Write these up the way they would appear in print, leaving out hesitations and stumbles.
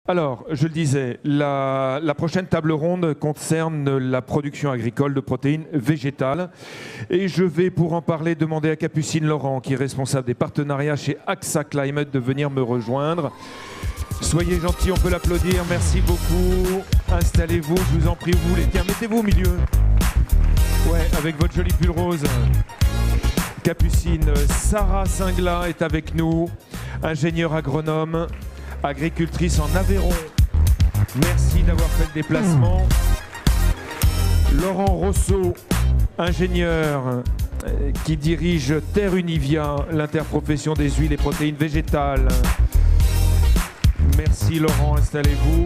Alors, je le disais, la prochaine table ronde concerne la production agricole de protéines végétales. Et je vais, pour en parler, demander à Capucine Laurent, qui est responsable des partenariats chez AXA Climate, de venir me rejoindre. Soyez gentils, on peut l'applaudir. Merci beaucoup. Installez-vous, je vous en prie, vous voulez. Tiens, mettez-vous au milieu. Ouais, avec votre joli pull rose. Capucine, Sarah Singla est avec nous, ingénieure agronome, agricultrice en Aveyron. Merci d'avoir fait le déplacement. Laurent Rousseau, ingénieur qui dirige Terre Univia, l'interprofession des huiles et protéines végétales. Merci Laurent, installez-vous.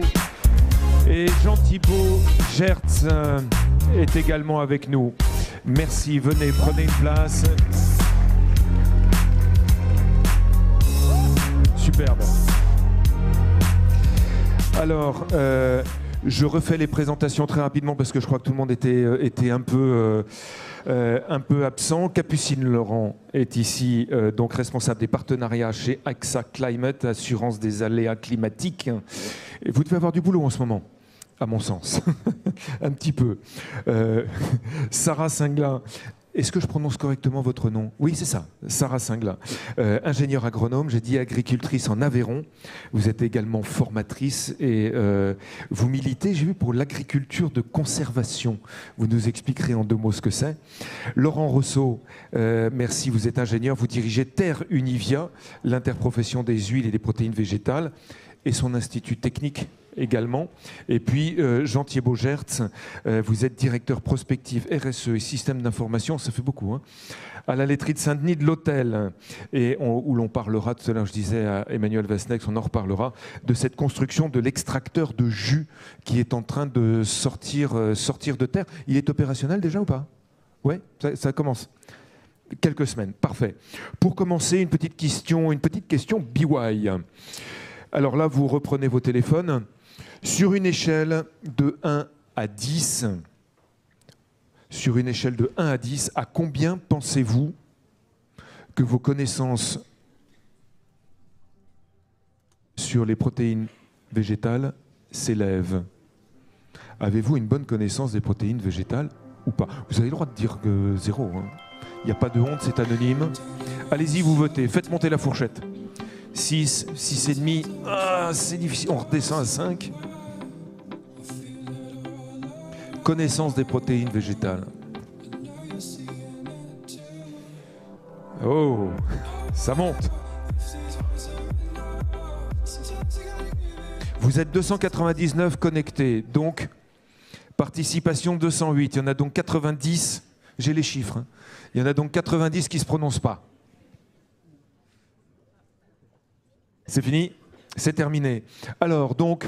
Et Jean-Thibault Gertz est également avec nous. Merci, venez, prenez une place. Superbe. Alors, je refais les présentations très rapidement parce que je crois que tout le monde était un peu absent. Capucine Laurent est ici, donc responsable des partenariats chez AXA Climate, assurance des aléas climatiques. Et vous devez avoir du boulot en ce moment, à mon sens, un petit peu. Sarah Singla. Est-ce que je prononce correctement votre nom? Oui, c'est ça, Sarah Singla. Ingénieure agronome, j'ai dit agricultrice en Aveyron. Vous êtes également formatrice et vous militez, j'ai vu, pour l'agriculture de conservation. Vous nous expliquerez en deux mots ce que c'est. Laurent Rousseau, merci, vous êtes ingénieur, vous dirigez Terre Univia, l'interprofession des huiles et des protéines végétales, et son institut technique également. Et puis Jean-Thibault Gertz, vous êtes directeur prospective RSE et système d'information, ça fait beaucoup, hein, à la laiterie de Saint-Denis de l'Hôtel, et où l'on parlera, tout à l'heure je disais à Emmanuel Vasnex, on en reparlera, de cette construction de l'extracteur de jus qui est en train de sortir de terre. Il est opérationnel déjà ou pas? Ouais, ça commence. Quelques semaines, parfait. Pour commencer, une petite question BY. Alors là, vous reprenez vos téléphones. Sur une échelle de 1 à 10, à combien pensez-vous que vos connaissances sur les protéines végétales s'élèvent? Avez-vous une bonne connaissance des protéines végétales ou pas? Vous avez le droit de dire que 0. Hein. Il n'y a pas de honte, c'est anonyme. Allez-y, vous votez. Faites monter la fourchette. 6, 6,5. Ah, c'est difficile. On redescend à 5. Connaissance des protéines végétales. Oh, ça monte. Vous êtes 299 connectés, donc participation 208. Il y en a donc 90, j'ai les chiffres, hein. Il y en a donc 90 qui ne se prononcent pas. C'est fini? C'est terminé. Alors, donc,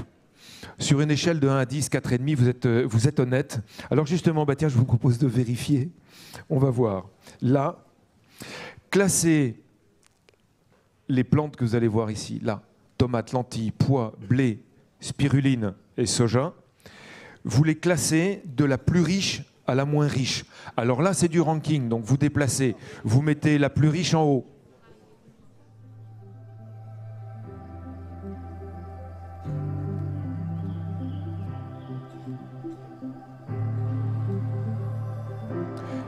sur une échelle de 1 à 10, 4,5, vous êtes honnête. Alors justement, bah tiens, je vous propose de vérifier. On va voir. Là, classez les plantes que vous allez voir ici. Là, tomates, lentilles, pois, blé, spiruline et soja. Vous les classez de la plus riche à la moins riche. Alors là, c'est du ranking, donc vous déplacez. Vous mettez la plus riche en haut.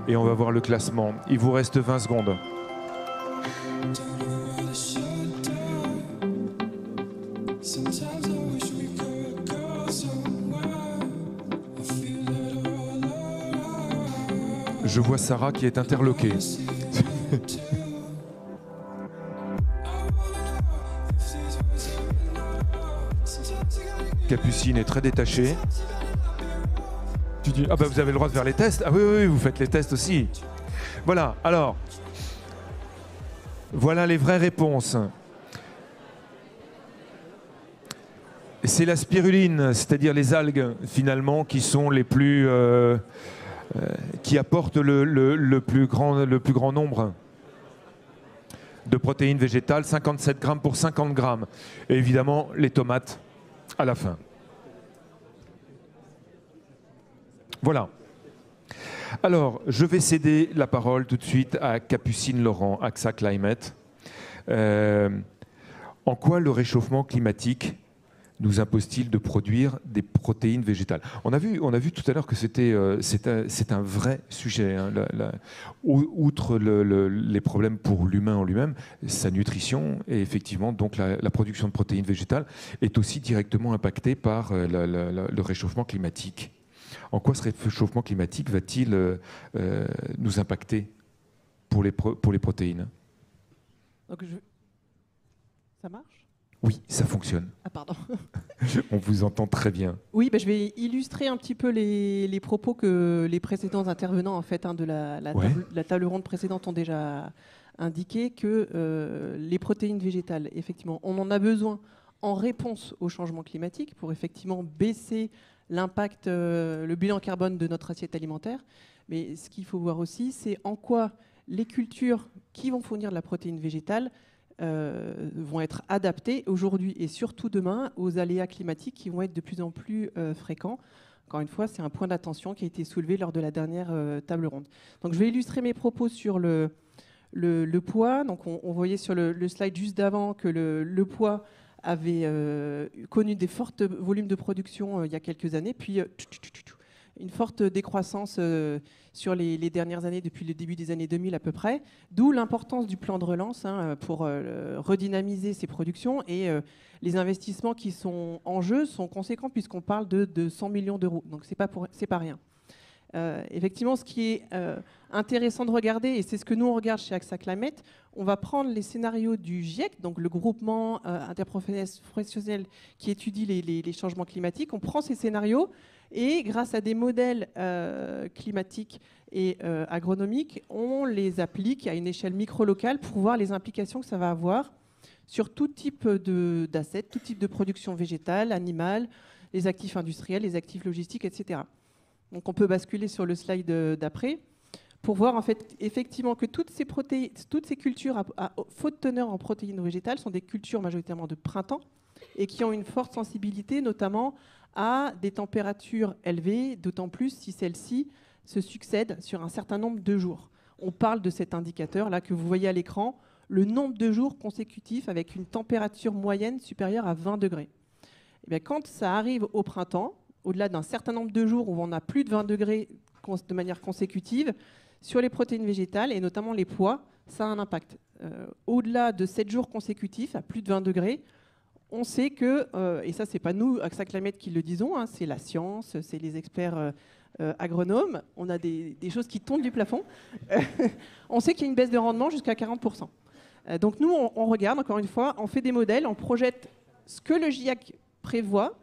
Et on va voir le classement. Il vous reste 20 secondes. Je vois Sarah qui est interloquée. Capucine est très détachée. Tu dis, ah bah vous avez le droit de faire les tests. Ah oui, oui, vous faites les tests aussi. Voilà, alors, voilà les vraies réponses. C'est la spiruline, c'est-à-dire les algues, finalement, qui sont les plus... qui apportent le plus grand nombre de protéines végétales, 57 grammes pour 50 grammes. Et évidemment, les tomates à la fin. Voilà. Alors, je vais céder la parole tout de suite à Capucine Laurent, AXA Climate. En quoi le réchauffement climatique nous impose-t-il de produire des protéines végétales? On a vu tout à l'heure que c'est un vrai sujet. Hein, outre les problèmes pour l'humain en lui-même, sa nutrition et effectivement donc la production de protéines végétales est aussi directement impactée par le réchauffement climatique. En quoi ce réchauffement climatique va-t-il nous impacter pour les protéines? Donc ça marche? Oui, ça fonctionne. Ah pardon. On vous entend très bien. Oui, je vais illustrer un petit peu les propos que les précédents intervenants en fait, de la table ronde précédente ont déjà indiqué que les protéines végétales, effectivement, on en a besoin en réponse au changement climatique pour effectivement baisser l'impact, le bilan carbone de notre assiette alimentaire. Mais ce qu'il faut voir aussi, c'est en quoi les cultures qui vont fournir de la protéine végétale vont être adaptées aujourd'hui et surtout demain aux aléas climatiques qui vont être de plus en plus fréquents. Encore une fois, c'est un point d'attention qui a été soulevé lors de la dernière table ronde. Donc, je vais illustrer mes propos sur le poids. Donc, on voyait sur le slide juste d'avant que le poids avait connu des forts volumes de production il y a quelques années, puis une forte décroissance sur les dernières années, depuis le début des années 2000 à peu près, d'où l'importance du plan de relance pour redynamiser ces productions. Et les investissements qui sont en jeu sont conséquents puisqu'on parle de 100 millions d'euros. Donc c'est pas rien. Effectivement, ce qui est intéressant de regarder, et c'est ce que nous on regarde chez AXA Climate, on va prendre les scénarios du GIEC, donc le groupement interprofessionnel qui étudie les changements climatiques. On prend ces scénarios et grâce à des modèles climatiques et agronomiques, on les applique à une échelle micro-locale pour voir les implications que ça va avoir sur tout type d'assets, tout type de production végétale, animale, les actifs industriels, les actifs logistiques, etc. Donc on peut basculer sur le slide d'après pour voir en fait effectivement que toutes ces cultures à faute teneur en protéines végétales sont des cultures majoritairement de printemps et qui ont une forte sensibilité notamment à des températures élevées, d'autant plus si celles-ci se succèdent sur un certain nombre de jours. On parle de cet indicateur là que vous voyez à l'écran, le nombre de jours consécutifs avec une température moyenne supérieure à 20 degrés. Et bien, quand ça arrive au printemps, au-delà d'un certain nombre de jours où on a plus de 20 degrés de manière consécutive, sur les protéines végétales et notamment les pois, ça a un impact. Au-delà de 7 jours consécutifs à plus de 20 degrés, on sait que, et ça c'est pas nous, AXA Climate, qui le disons, hein, c'est la science, c'est les experts agronomes, on a des choses qui tombent du plafond, on sait qu'il y a une baisse de rendement jusqu'à 40%. Donc nous, on regarde, encore une fois, on fait des modèles, on projette ce que le GIEC prévoit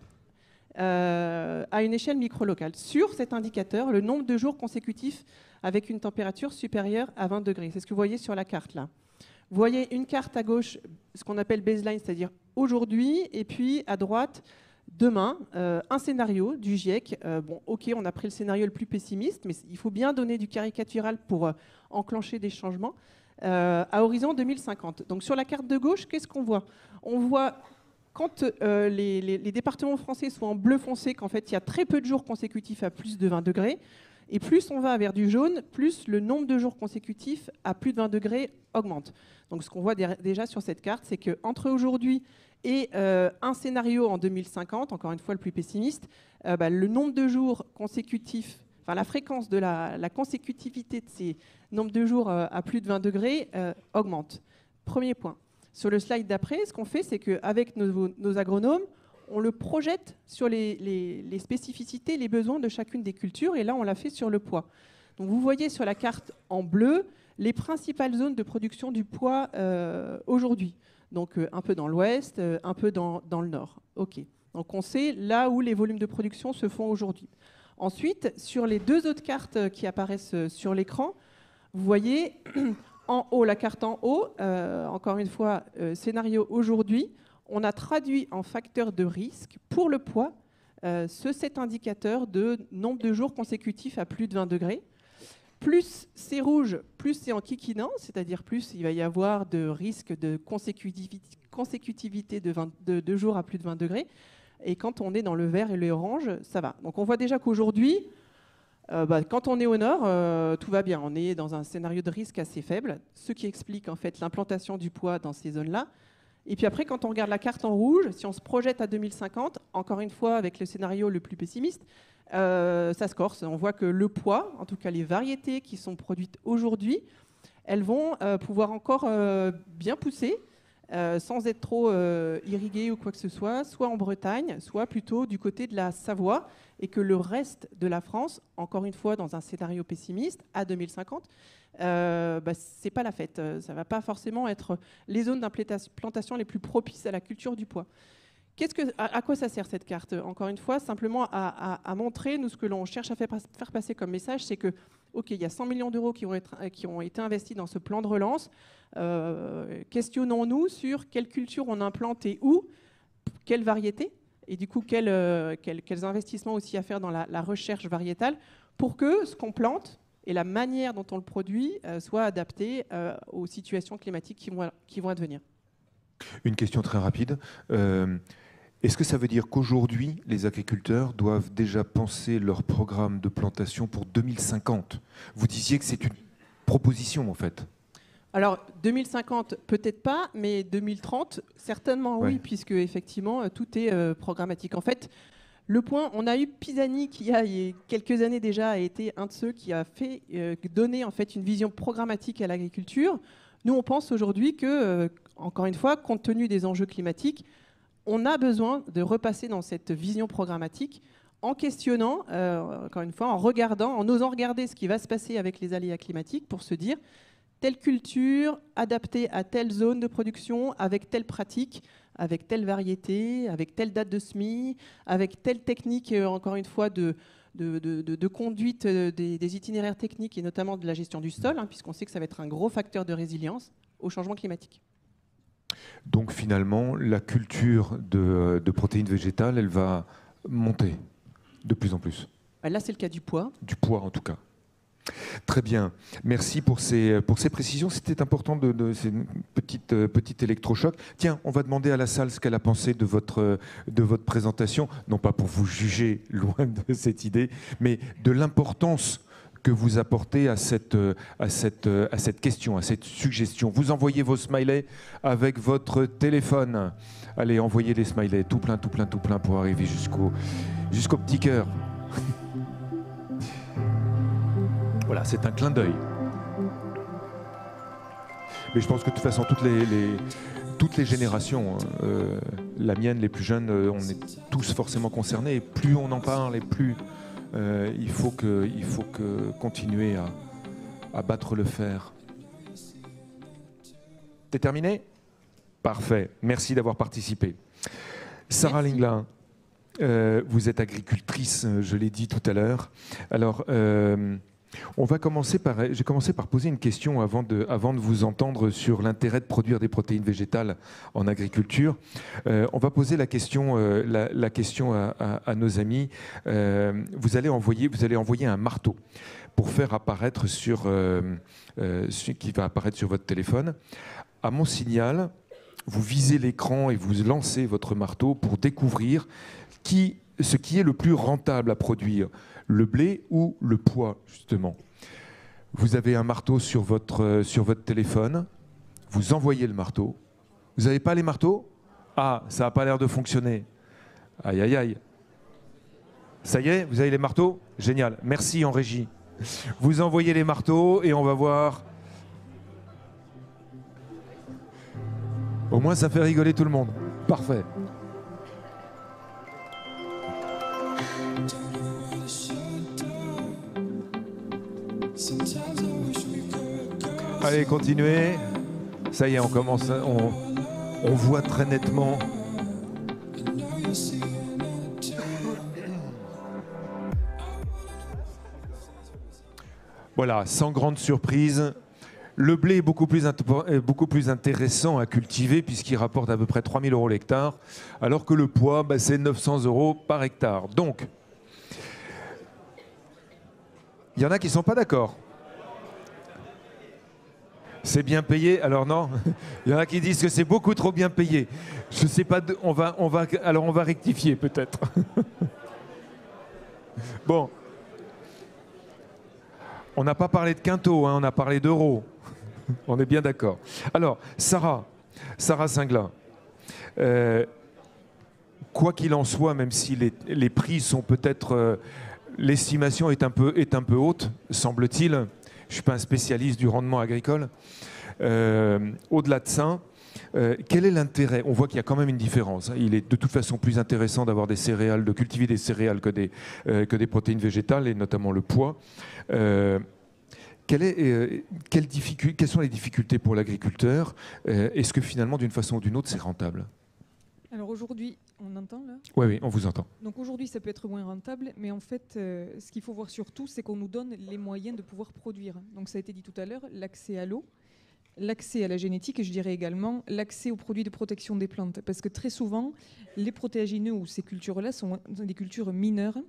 à une échelle micro-locale. Sur cet indicateur, le nombre de jours consécutifs avec une température supérieure à 20 degrés. C'est ce que vous voyez sur la carte là. Vous voyez une carte à gauche, ce qu'on appelle baseline, c'est-à-dire aujourd'hui, et puis à droite, demain, un scénario du GIEC. Bon, ok, on a pris le scénario le plus pessimiste, mais il faut bien donner du caricatural pour enclencher des changements à horizon 2050. Donc sur la carte de gauche, qu'est-ce qu'on voit? On voit quand les départements français sont en bleu foncé, qu'en fait il y a très peu de jours consécutifs à plus de 20 degrés, et plus on va vers du jaune, plus le nombre de jours consécutifs à plus de 20 degrés augmente. Donc ce qu'on voit déjà sur cette carte, c'est qu'entre aujourd'hui et un scénario en 2050, encore une fois le plus pessimiste, le nombre de jours consécutifs, enfin la fréquence de la consécutivité de ces nombres de jours à plus de 20 degrés augmente. Premier point. Sur le slide d'après, ce qu'on fait, c'est qu'avec nos agronomes, on le projette sur les spécificités, les besoins de chacune des cultures, et là, on l'a fait sur le pois. Donc, vous voyez sur la carte en bleu les principales zones de production du pois aujourd'hui. Donc, un peu dans l'ouest, un peu dans le nord. OK. Donc, on sait là où les volumes de production se font aujourd'hui. Ensuite, sur les deux autres cartes qui apparaissent sur l'écran, vous voyez en haut, la carte en haut, encore une fois, scénario aujourd'hui, on a traduit en facteur de risque pour le poids cet indicateur de nombre de jours consécutifs à plus de 20 degrés. Plus c'est rouge, plus c'est en kikinant, c'est-à-dire plus il va y avoir de risque de consécutivité de jours à plus de 20 degrés. Et quand on est dans le vert et l'orange, ça va. Donc on voit déjà qu'aujourd'hui, quand on est au nord, tout va bien. On est dans un scénario de risque assez faible, ce qui explique en fait l'implantation du pois dans ces zones-là. Et puis après, quand on regarde la carte en rouge, si on se projette à 2050, encore une fois avec le scénario le plus pessimiste, ça se corse. On voit que le poids, en tout cas les variétés qui sont produites aujourd'hui, elles vont pouvoir encore bien pousser, sans être trop irriguées ou quoi que ce soit en Bretagne, soit plutôt du côté de la Savoie, et que le reste de la France, encore une fois dans un scénario pessimiste, à 2050, c'est pas la fête. Ça va pas forcément être les zones d'implantation les plus propices à la culture du pois. À quoi ça sert cette carte? Encore une fois, simplement à montrer, nous, ce que l'on cherche à faire passer comme message, c'est que, OK, il y a 100 millions d'euros qui ont été investis dans ce plan de relance. Questionnons-nous sur quelle culture on implante et où, quelle variété, et du coup, quels investissements aussi à faire dans la recherche variétale pour que ce qu'on plante et la manière dont on le produit soit adapté aux situations climatiques qui vont advenir. Une question très rapide. Est-ce que ça veut dire qu'aujourd'hui, les agriculteurs doivent déjà penser leur programme de plantation pour 2050? Vous disiez que c'est une proposition, en fait. Alors, 2050, peut-être pas, mais 2030, certainement oui, puisque effectivement, tout est programmatique. En fait, le point, on a eu Pisani qui, il y a quelques années déjà, a été un de ceux qui a fait donner en fait une vision programmatique à l'agriculture. Nous, on pense aujourd'hui que, encore une fois, compte tenu des enjeux climatiques, on a besoin de repasser dans cette vision programmatique en questionnant, encore une fois, en regardant, en osant regarder ce qui va se passer avec les aléas climatiques pour se dire telle culture adaptée à telle zone de production, avec telle pratique, avec telle variété, avec telle date de semis, avec telle technique, encore une fois, de conduite des itinéraires techniques et notamment de la gestion du sol, puisqu'on sait que ça va être un gros facteur de résilience au changement climatique. Donc finalement, la culture de protéines végétales, elle va monter de plus en plus. Là, c'est le cas du pois. Du pois, en tout cas. Très bien. Merci pour ces précisions. C'était important, c'est une petite électrochoc. Tiens, on va demander à la salle ce qu'elle a pensé de votre présentation. Non pas pour vous juger, loin de cette idée, mais de l'importance que vous apportez à cette question, à cette suggestion. Vous envoyez vos smileys avec votre téléphone. Allez, envoyez les smileys, tout plein pour arriver jusqu'au petit cœur. Voilà, c'est un clin d'œil. Mais je pense que de toute façon, toutes les générations, la mienne, les plus jeunes, on est tous forcément concernés. Et plus on en parle, et plus il faut que continuer à battre le fer. C'est terminé? Parfait. Merci d'avoir participé. Sarah Linglin, vous êtes agricultrice, je l'ai dit tout à l'heure. Alors, j'ai commencé par poser une question avant de vous entendre sur l'intérêt de produire des protéines végétales en agriculture. On va poser la question à nos amis. Vous allez envoyer un marteau pour faire apparaître qui va apparaître sur votre téléphone. À mon signal, vous visez l'écran et vous lancez votre marteau pour découvrir ce qui est le plus rentable à produire, le blé ou le pois, justement. Vous avez un marteau sur votre téléphone, vous envoyez le marteau. Vous n'avez pas les marteaux? Ah, ça n'a pas l'air de fonctionner. Aïe, aïe, aïe. Ça y est, vous avez les marteaux? Génial, merci en régie. Vous envoyez les marteaux et on va voir. Au moins, ça fait rigoler tout le monde. Parfait. Allez, continuez. Ça y est, on commence. On voit très nettement. Voilà, sans grande surprise. Le blé est beaucoup plus intéressant à cultiver puisqu'il rapporte à peu près 3 000 € l'hectare, alors que le pois, c'est 900 € par hectare. Donc, il y en a qui ne sont pas d'accord. C'est bien payé, alors non. Il y en a qui disent que c'est beaucoup trop bien payé. Je sais pas, on va rectifier peut-être. Bon. On n'a pas parlé de quintaux, on a parlé d'euros. On est bien d'accord. Alors, Sarah Singlin, Quoi qu'il en soit, même si les prix sont peut-être... l'estimation est un peu haute, semble-t-il. Je ne suis pas un spécialiste du rendement agricole. Au-delà de ça, quel est l'intérêt? On voit qu'il y a quand même une différence. Il est de toute façon plus intéressant d'avoir des céréales, de cultiver des céréales que des protéines végétales, et notamment le pois. Quelles sont les difficultés pour l'agriculteur? Est-ce que finalement, d'une façon ou d'une autre, c'est rentable? Alors aujourd'hui, on entend là? Oui, on vous entend. Donc aujourd'hui, ça peut être moins rentable, mais en fait, ce qu'il faut voir surtout, c'est qu'on nous donne les moyens de pouvoir produire. Donc ça a été dit tout à l'heure, l'accès à l'eau, l'accès à la génétique, et je dirais également l'accès aux produits de protection des plantes. Parce que très souvent, les protéagineux ou ces cultures-là sont des cultures mineures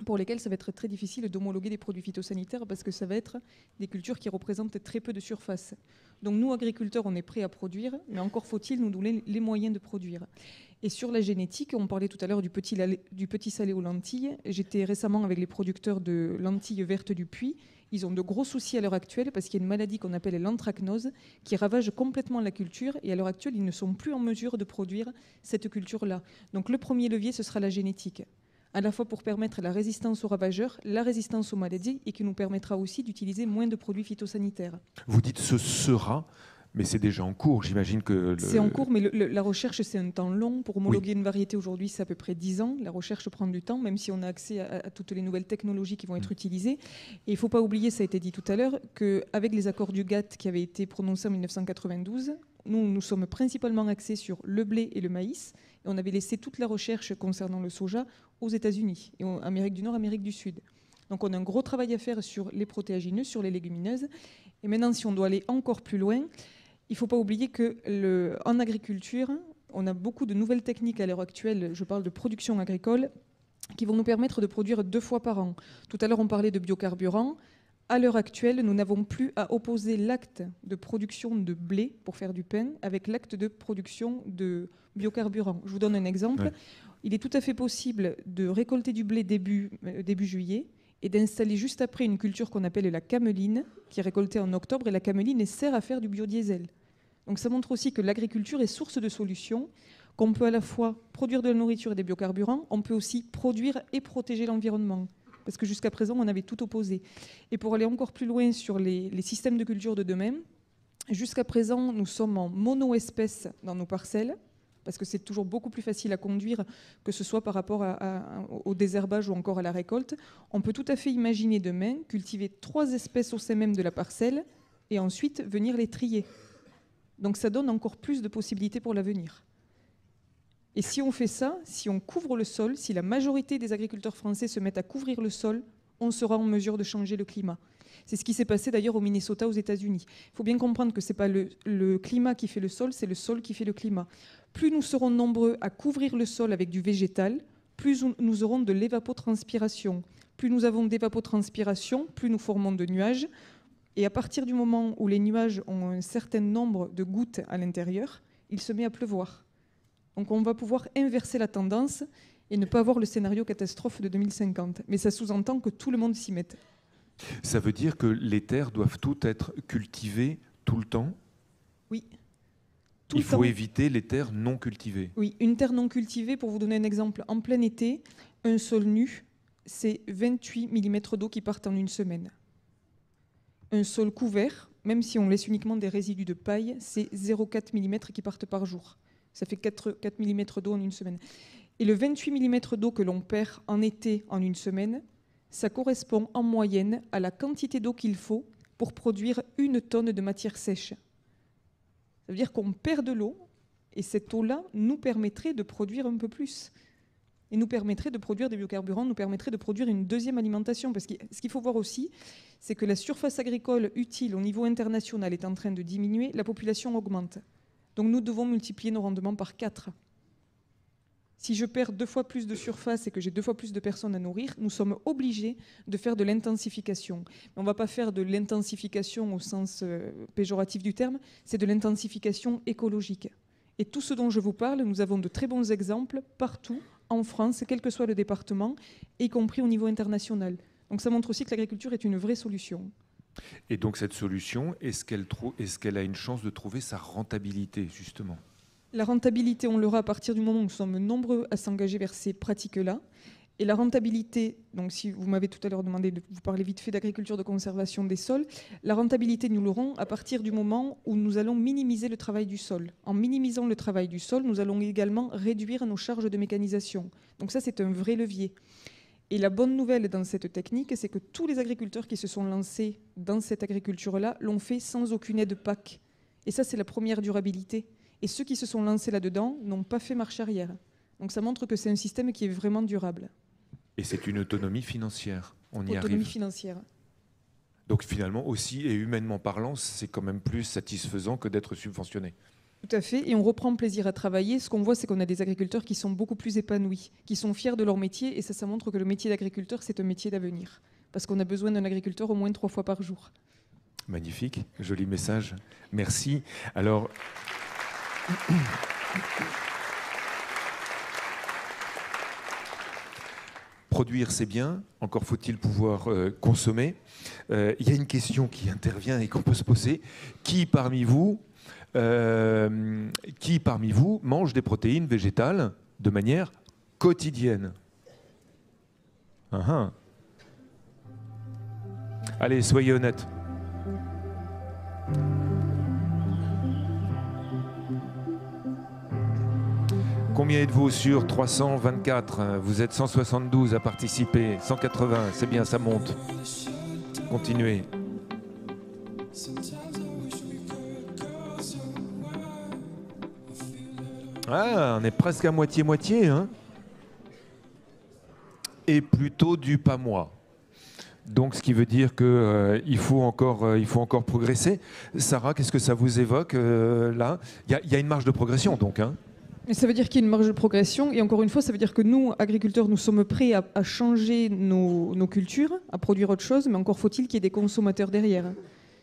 pour lesquelles ça va être très difficile d'homologuer des produits phytosanitaires parce que ça va être des cultures qui représentent très peu de surface. Donc nous, agriculteurs, on est prêts à produire, mais encore faut-il nous donner les moyens de produire. Et sur la génétique, on parlait tout à l'heure du petit salé aux lentilles. J'étais récemment avec les producteurs de lentilles vertes du Puy. Ils ont de gros soucis à l'heure actuelle parce qu'il y a une maladie qu'on appelle l'anthracnose qui ravage complètement la culture et à l'heure actuelle, ils ne sont plus en mesure de produire cette culture-là. Donc le premier levier, ce sera la génétique, à la fois pour permettre la résistance aux ravageurs, la résistance aux maladies et qui nous permettra aussi d'utiliser moins de produits phytosanitaires. Vous dites ce sera, mais c'est déjà en cours, j'imagine que... C'est en cours, mais la recherche, c'est un temps long. Pour homologuer une variété aujourd'hui, c'est à peu près 10 ans. La recherche prend du temps, même si on a accès à toutes les nouvelles technologies qui vont être utilisées. Et il ne faut pas oublier, ça a été dit tout à l'heure, qu'avec les accords du GATT qui avaient été prononcés en 1992, nous sommes principalement axés sur le blé et le maïs. Et on avait laissé toute la recherche concernant le soja aux États-Unis, et en Amérique du Nord, Amérique du Sud. Donc on a un gros travail à faire sur les protéagineux, sur les légumineuses. Et maintenant, si on doit aller encore plus loin, il ne faut pas oublier qu'en agriculture, on a beaucoup de nouvelles techniques à l'heure actuelle, je parle de production agricole, qui vont nous permettre de produire 2 fois par an. Tout à l'heure, on parlait de biocarburants. À l'heure actuelle, nous n'avons plus à opposer l'acte de production de blé pour faire du pain avec l'acte de production de biocarburants. Je vous donne un exemple. Ouais. Il est tout à fait possible de récolter du blé début juillet et d'installer juste après une culture qu'on appelle la cameline, qui est récoltée en octobre, et la cameline sert à faire du biodiesel. Donc ça montre aussi que l'agriculture est source de solutions, qu'on peut à la fois produire de la nourriture et des biocarburants, on peut aussi produire et protéger l'environnement. Parce que jusqu'à présent, on avait tout opposé. Et pour aller encore plus loin sur les systèmes de culture de demain, jusqu'à présent, nous sommes en mono-espèces dans nos parcelles, parce que c'est toujours beaucoup plus facile à conduire, que ce soit par rapport au désherbage ou encore à la récolte. On peut tout à fait imaginer demain cultiver 3 espèces au sein même de la parcelle et ensuite venir les trier. Donc ça donne encore plus de possibilités pour l'avenir. Et si on fait ça, si on couvre le sol, si la majorité des agriculteurs français se mettent à couvrir le sol, on sera en mesure de changer le climat. C'est ce qui s'est passé d'ailleurs au Minnesota, aux États-Unis. Il faut bien comprendre que ce n'est pas le climat qui fait le sol, c'est le sol qui fait le climat. Plus nous serons nombreux à couvrir le sol avec du végétal, plus nous aurons de l'évapotranspiration. Plus nous avons d'évapotranspiration, plus nous formons de nuages. Et à partir du moment où les nuages ont un certain nombre de gouttes à l'intérieur, il se met à pleuvoir. Donc on va pouvoir inverser la tendance et ne pas avoir le scénario catastrophe de 2050. Mais ça sous-entend que tout le monde s'y mette. Ça veut dire que les terres doivent toutes être cultivées tout le temps? Oui. Il faut éviter les terres non cultivées. Oui, une terre non cultivée, pour vous donner un exemple, en plein été, un sol nu, c'est 28 mm d'eau qui partent en une semaine. Un sol couvert, même si on laisse uniquement des résidus de paille, c'est 0,4 mm qui partent par jour. Ça fait 4 mm d'eau en une semaine. Et le 28 mm d'eau que l'on perd en été en une semaine, ça correspond en moyenne à la quantité d'eau qu'il faut pour produire 1 tonne de matière sèche. Ça veut dire qu'on perd de l'eau, et cette eau-là nous permettrait de produire un peu plus. Et nous permettrait de produire des biocarburants, nous permettrait de produire une deuxième alimentation. Parce que ce qu'il faut voir aussi, c'est que la surface agricole utile au niveau international est en train de diminuer, la population augmente. Donc nous devons multiplier nos rendements par 4. Si je perds 2 fois plus de surface et que j'ai 2 fois plus de personnes à nourrir, nous sommes obligés de faire de l'intensification. Mais on ne va pas faire de l'intensification au sens péjoratif du terme, c'est de l'intensification écologique. Et tout ce dont je vous parle, nous avons de très bons exemples partout en France, quel que soit le département, y compris au niveau international. Donc ça montre aussi que l'agriculture est une vraie solution. Et donc cette solution, est-ce qu'elle a une chance de trouver sa rentabilité, justement ? La rentabilité, on l'aura à partir du moment où nous sommes nombreux à s'engager vers ces pratiques-là. Et la rentabilité, donc si vous m'avez tout à l'heure demandé de vous parler vite fait d'agriculture de conservation des sols, la rentabilité, nous l'aurons à partir du moment où nous allons minimiser le travail du sol. En minimisant le travail du sol, nous allons également réduire nos charges de mécanisation. Donc ça, c'est un vrai levier. Et la bonne nouvelle dans cette technique, c'est que tous les agriculteurs qui se sont lancés dans cette agriculture-là l'ont fait sans aucune aide PAC. Et ça, c'est la première durabilité. Et ceux qui se sont lancés là-dedans n'ont pas fait marche arrière. Donc ça montre que c'est un système qui est vraiment durable. Et c'est une autonomie financière, on y Autonomie arrive. financière. Donc finalement aussi, et humainement parlant, c'est quand même plus satisfaisant que d'être subventionné. Tout à fait, et on reprend plaisir à travailler. Ce qu'on voit, c'est qu'on a des agriculteurs qui sont beaucoup plus épanouis, qui sont fiers de leur métier, et ça montre que le métier d'agriculteur, c'est un métier d'avenir. Parce qu'on a besoin d'un agriculteur au moins 3 fois par jour. Magnifique, joli message. Merci. Alors... Produire, c'est bien, encore faut-il pouvoir consommer. Il y a une question qui intervient et qu'on peut se poser. Qui parmi vous mange des protéines végétales de manière quotidienne? Allez, soyez honnêtes. Combien êtes-vous sur 324? Vous êtes 172 à participer, 180, c'est bien, ça monte. Continuez. Ah, on est presque à moitié-moitié, hein. Et plutôt du pas moi. Donc, ce qui veut dire qu'il faut encore progresser. Sarah, qu'est-ce que ça vous évoque là? Il y a une marge de progression, donc, hein. Mais ça veut dire qu'il y a une marge de progression. Et encore une fois, ça veut dire que nous, agriculteurs, nous sommes prêts à changer nos cultures, à produire autre chose, mais encore faut-il qu'il y ait des consommateurs derrière.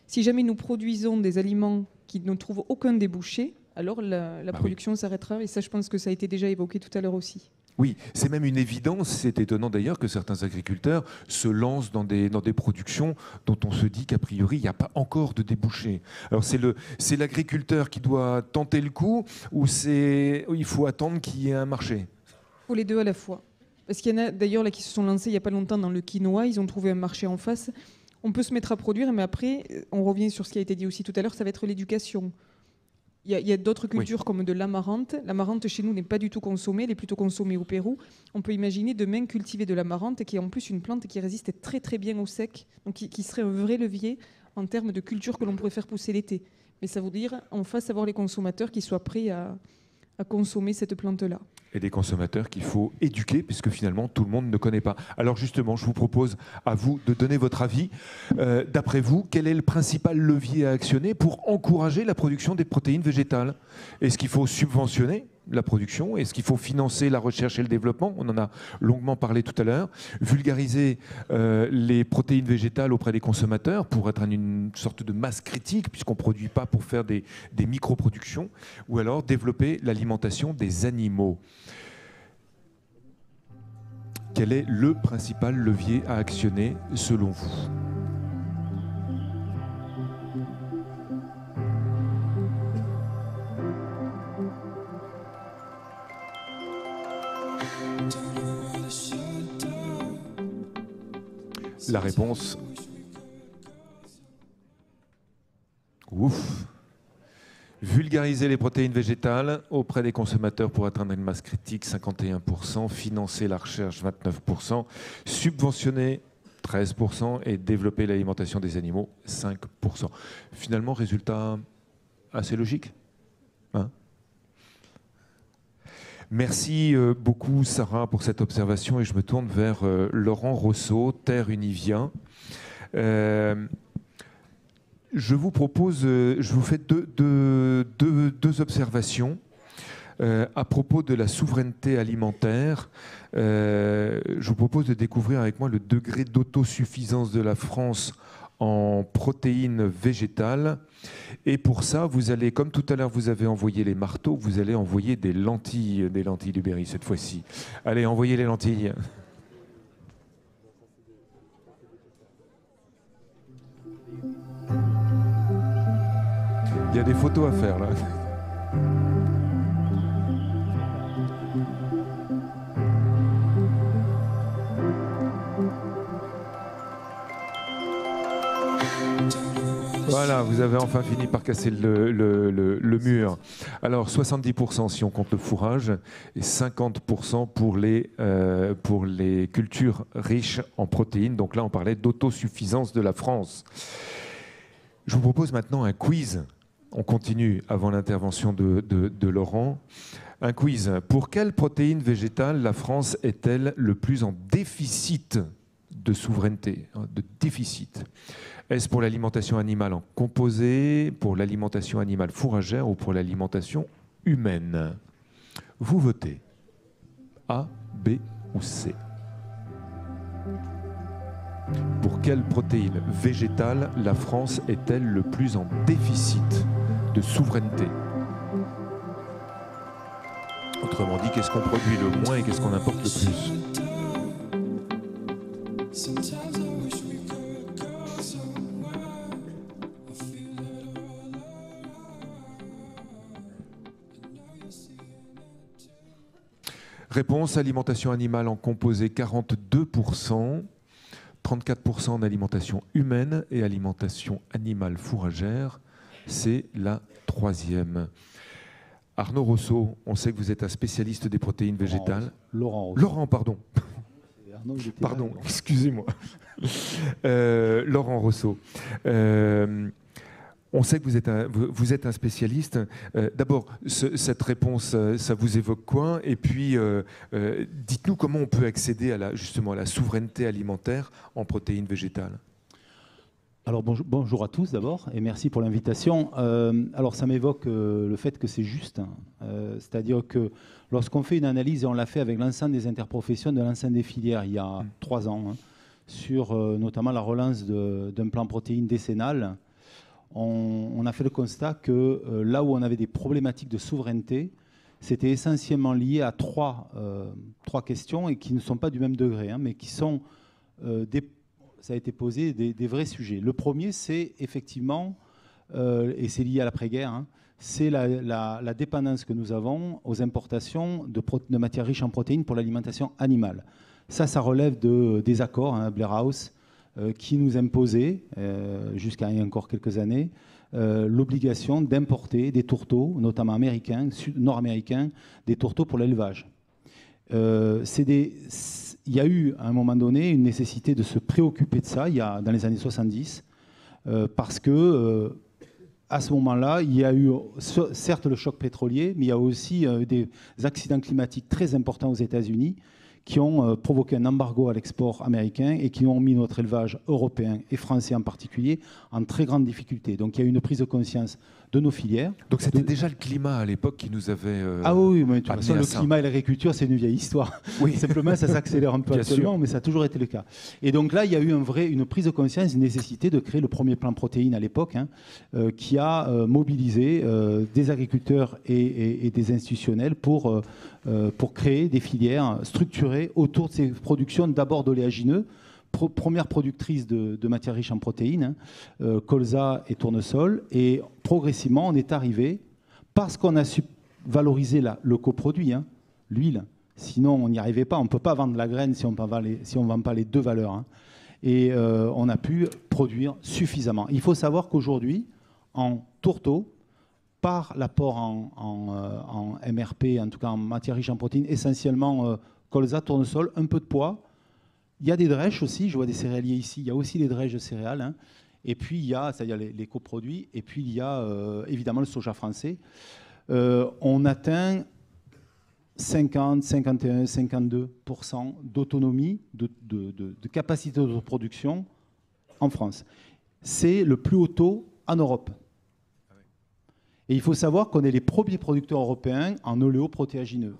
Si jamais nous produisons des aliments qui ne trouvent aucun débouché, alors la production s'arrêtera. Et ça, je pense que ça a été déjà évoqué tout à l'heure aussi. Oui, c'est même une évidence. C'est étonnant d'ailleurs que certains agriculteurs se lancent dans des productions dont on se dit qu'a priori, il n'y a pas encore de débouché. Alors c'est l'agriculteur qui doit tenter le coup ou il faut attendre qu'il y ait un marché? Il faut les deux à la fois. Parce qu'il y en a d'ailleurs là qui se sont lancés il n'y a pas longtemps dans le quinoa, ils ont trouvé un marché en face. On peut se mettre à produire, mais après, on revient sur ce qui a été dit aussi tout à l'heure, ça va être l'éducation. Il y a d'autres cultures comme de l'amarante. L'amarante chez nous n'est pas du tout consommée, elle est plutôt consommée au Pérou. On peut imaginer demain cultiver de l'amarante, qui est en plus une plante qui résiste très très bien au sec, donc qui serait un vrai levier en termes de culture que l'on pourrait faire pousser l'été. Mais ça veut dire en face avoir les consommateurs qui soient prêts à consommer cette plante-là. Et des consommateurs qu'il faut éduquer, puisque finalement tout le monde ne connaît pas. Alors justement, je vous propose à vous de donner votre avis. D'après vous, quel est le principal levier à actionner pour encourager la production des protéines végétales? Est-ce qu'il faut subventionner la production? Est-ce qu'il faut financer la recherche et le développement? On en a longuement parlé tout à l'heure. Vulgariser les protéines végétales auprès des consommateurs pour être une sorte de masse critique, puisqu'on ne produit pas pour faire des micro-productions. Ou alors développer l'alimentation des animaux. Quel est le principal levier à actionner selon vous? La réponse... Ouf. Vulgariser les protéines végétales auprès des consommateurs pour atteindre une masse critique, 51%, financer la recherche, 29%, subventionner, 13%, et développer l'alimentation des animaux, 5%. Finalement, résultat assez logique, hein? Merci beaucoup, Sarah, pour cette observation, et je me tourne vers Laurent Rousseau, Terre Univien. Je vous propose, je vous fais deux observations à propos de la souveraineté alimentaire. Je vous propose de découvrir avec moi le degré d'autosuffisance de la France en protéines végétales. Et pour ça, vous allez, comme tout à l'heure, vous avez envoyé les marteaux, vous allez envoyer des lentilles du Berry cette fois-ci. Allez, envoyez les lentilles. Il y a des photos à faire là. Voilà, vous avez enfin fini par casser le mur. Alors 70% si on compte le fourrage et 50% pour les cultures riches en protéines. Donc là, on parlait d'autosuffisance de la France. Je vous propose maintenant un quiz. On continue avant l'intervention de Laurent. Un quiz. Pour quelle protéine végétale la France est-elle le plus en déficit de souveraineté, de déficit? Est-ce pour l'alimentation animale en composé, pour l'alimentation animale fourragère ou pour l'alimentation humaine? Vous votez A, B ou C. Pour quelle protéine végétale la France est-elle le plus en déficit de souveraineté? Autrement dit, qu'est-ce qu'on produit le moins et qu'est-ce qu'on importe le plus? Réponse, alimentation animale en composé 42%, 34% en alimentation humaine et alimentation animale fourragère, c'est la troisième. Arnaud Rousseau, on sait que vous êtes un spécialiste des protéines végétales. Laurent, pardon. Pardon, excusez-moi. Laurent Rousseau. On sait que vous êtes un spécialiste. D'abord, cette réponse, ça vous évoque quoi? Et puis, dites-nous comment on peut accéder justement à la souveraineté alimentaire en protéines végétales. Alors bonjour à tous d'abord et merci pour l'invitation. Alors ça m'évoque le fait que c'est juste, c'est-à-dire que lorsqu'on fait une analyse, et on l'a fait avec l'ensemble des interprofessions de l'ensemble des filières il y a 3 ans, sur notamment la relance d'un plan protéines décennal, on a fait le constat que là où on avait des problématiques de souveraineté, c'était essentiellement lié à trois questions et qui ne sont pas du même degré, mais qui sont ça a été posé des vrais sujets. Le premier, c'est effectivement, et c'est lié à l'après-guerre, c'est la dépendance que nous avons aux importations de matières riches en protéines pour l'alimentation animale. Ça relève des accords, Blair House, qui nous imposaient, jusqu'à il y a encore quelques années, l'obligation d'importer des tourteaux, notamment américains, nord-américains, des tourteaux pour l'élevage. Il y a eu, à un moment donné, une nécessité de se préoccuper de ça, dans les années 70, parce que à ce moment-là, il y a eu, certes, le choc pétrolier, mais il y a aussi des accidents climatiques très importants aux États-Unis qui ont provoqué un embargo à l'export américain et qui ont mis notre élevage européen et français en particulier en très grande difficulté. Donc il y a eu une prise de conscience de nos filières. Donc c'était déjà le climat à l'époque qui nous avait Ah oui, mais de toute façon, le climat et l'agriculture, c'est une vieille histoire. Oui. Simplement, ça s'accélère un peu actuellement, mais ça a toujours été le cas. Et donc là, il y a eu une prise de conscience, une nécessité de créer le premier plan protéines à l'époque, qui a mobilisé des agriculteurs et des institutionnels pour créer des filières structurées autour de ces productions d'abord d'oléagineux, première productrice de matières riches en protéines, colza et tournesol. Et progressivement, on est arrivé, parce qu'on a su valoriser le coproduit, l'huile. Sinon, on n'y arrivait pas. On ne peut pas vendre la graine si on ne vend pas les deux valeurs. Et on a pu produire suffisamment. Il faut savoir qu'aujourd'hui, en tourteau, par l'apport en MRP, en tout cas en matières riches en protéines, essentiellement colza, tournesol, un peu de pois. Il y a des drèches aussi, je vois des céréaliers ici, il y a aussi des drèches de céréales. Et puis il y a, c'est-à-dire les coproduits, et puis il y a évidemment le soja français. On atteint 50, 51, 52% d'autonomie, de capacité de production en France. C'est le plus haut taux en Europe. Et il faut savoir qu'on est les premiers producteurs européens en oléoprotéagineux.